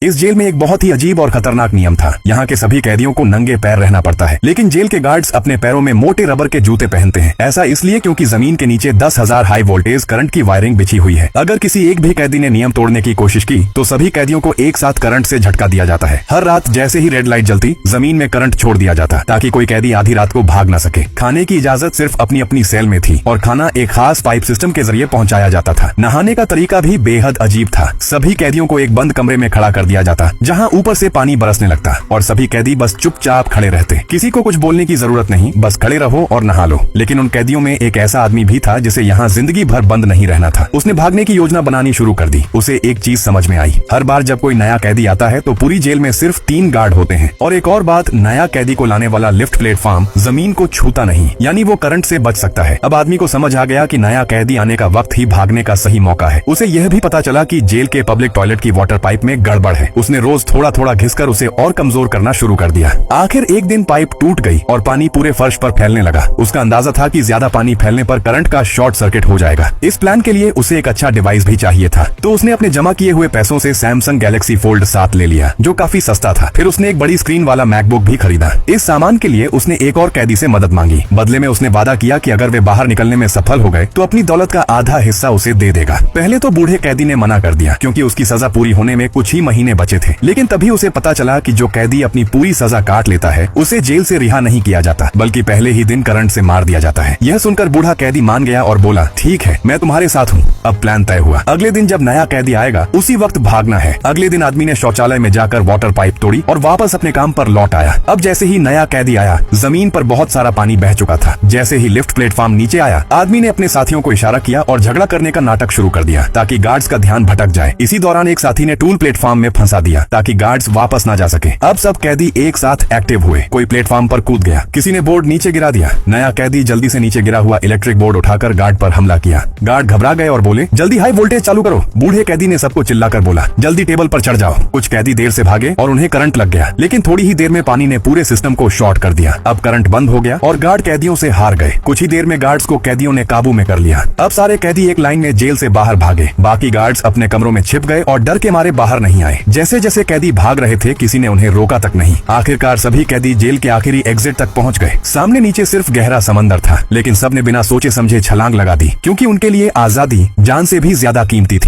इस जेल में एक बहुत ही अजीब और खतरनाक नियम था। यहाँ के सभी कैदियों को नंगे पैर रहना पड़ता है, लेकिन जेल के गार्ड्स अपने पैरों में मोटे रबर के जूते पहनते हैं। ऐसा इसलिए क्योंकि जमीन के नीचे 10,000 हाई वोल्टेज करंट की वायरिंग बिछी हुई है। अगर किसी एक भी कैदी ने नियम तोड़ने की कोशिश की तो सभी कैदियों को एक साथ करंट से झटका दिया जाता है। हर रात जैसे ही रेड लाइट जलती, जमीन में करंट छोड़ दिया जाता ताकि कोई कैदी आधी रात को भाग न सके। खाने की इजाजत सिर्फ अपनी अपनी सेल में थी और खाना एक खास पाइप सिस्टम के जरिए पहुंचाया जाता था। नहाने का तरीका भी बेहद अजीब था। सभी कैदियों को एक बंद कमरे में खड़ा कर दिया जाता, जहाँ ऊपर से पानी बरसने लगता और सभी कैदी बस चुपचाप खड़े रहते। किसी को कुछ बोलने की जरूरत नहीं, बस खड़े रहो और नहा लो। लेकिन उन कैदियों में एक ऐसा आदमी भी था जिसे यहाँ जिंदगी भर बंद नहीं रहना था। उसने भागने की योजना बनानी शुरू कर दी। उसे एक चीज समझ में आई, हर बार जब कोई नया कैदी आता है तो पूरी जेल में सिर्फ 3 गार्ड होते हैं। और एक और बात, नया कैदी को लाने वाला लिफ्ट प्लेटफॉर्म जमीन को छूता नहीं, यानी वो करंट से बच सकता है। अब आदमी को समझ आ गया कि नया कैदी आने का वक्त ही भागने का सही मौका है। उसे यह भी पता चला कि जेल के पब्लिक टॉयलेट की वाटर पाइप में गड़बड़ है। उसने रोज थोड़ा थोड़ा घिसकर उसे और कमजोर करना शुरू कर दिया। आखिर एक दिन पाइप टूट गई और पानी पूरे फर्श पर फैलने लगा। उसका अंदाजा था कि ज्यादा पानी फैलने पर करंट का शॉर्ट सर्किट हो जाएगा। इस प्लान के लिए उसे एक अच्छा डिवाइस भी चाहिए था, तो उसने अपने जमा किए हुए पैसों से सैमसंग गैलेक्सी फोल्ड 7 ले लिया, जो काफी सस्ता था। फिर उसने एक बड़ी स्क्रीन वाला मैकबुक भी खरीदा। इस सामान के लिए उसने एक और कैदी से मदद मांगी। बदले में उसने वादा किया कि अगर वे बाहर निकलने में सफल हो गए तो अपनी दौलत का आधा हिस्सा उसे दे देगा। पहले तो बूढ़े कैदी ने मना कर दिया, क्योंकि उसकी सजा पूरी होने में कुछ ही महीने बचे थे। लेकिन तभी उसे पता चला कि जो कैदी अपनी पूरी सजा काट लेता है उसे जेल से रिहा नहीं किया जाता, बल्कि पहले ही दिन करंट से मार दिया जाता है। यह सुनकर बूढ़ा कैदी मान गया और बोला, ठीक है, मैं तुम्हारे साथ हूँ। अब प्लान तय हुआ। अगले दिन जब नया कैदी आएगा उसी वक्त भागना है। अगले दिन आदमी ने शौचालय में जाकर वाटर पाइप तोड़ी और वापस अपने काम पर लौट आया। अब जैसे ही नया कैदी आया, जमीन पर बहुत सारा पानी बह चुका था। जैसे ही लिफ्ट प्लेटफॉर्म नीचे आया, आदमी ने अपने साथियों को इशारा किया और झगड़ा करने का नाटक शुरू कर दिया ताकि गार्ड्स का ध्यान भटक जाए। इसी दौरान एक साथी ने टूल प्लेटफॉर्म में फंसा दिया ताकि गार्ड्स वापस न जा सके। अब सब कैदी एक साथ एक्टिव हुए। कोई प्लेटफॉर्म पर कूद गया, किसी ने बोर्ड नीचे गिरा दिया। नया कैदी जल्दी से नीचे गिरा हुआ इलेक्ट्रिक बोर्ड उठाकर गार्ड पर हमला किया। गार्ड घबरा गए और बोले, जल्दी हाई वोल्टेज चालू करो। बूढ़े कैदी ने सबको चिल्लाकर बोला, जल्दी टेबल पर चढ़ जाओ। कुछ कैदी देर से भागे और उन्हें करंट लग गया, लेकिन थोड़ी ही देर में पानी ने पूरे सिस्टम को शॉर्ट कर दिया। अब करंट बंद हो गया और गार्ड कैदियों से हार गए। कुछ ही देर में गार्ड्स को कैदियों ने काबू में कर लिया। अब सारे कैदी एक लाइन में जेल से बाहर भागे। बाकी गार्ड्स अपने कमरों में छिप गए और डर के मारे बाहर नहीं आए। जैसे जैसे कैदी भाग रहे थे, किसी ने उन्हें रोका तक नहीं। आखिरकार सभी कैदी जेल के आखिरी एग्जिट तक पहुंच गए। सामने नीचे सिर्फ गहरा समंदर था, लेकिन सबने बिना सोचे समझे छलांग लगा दी, क्योंकि उनके लिए आजादी जान से भी ज्यादा कीमती थी।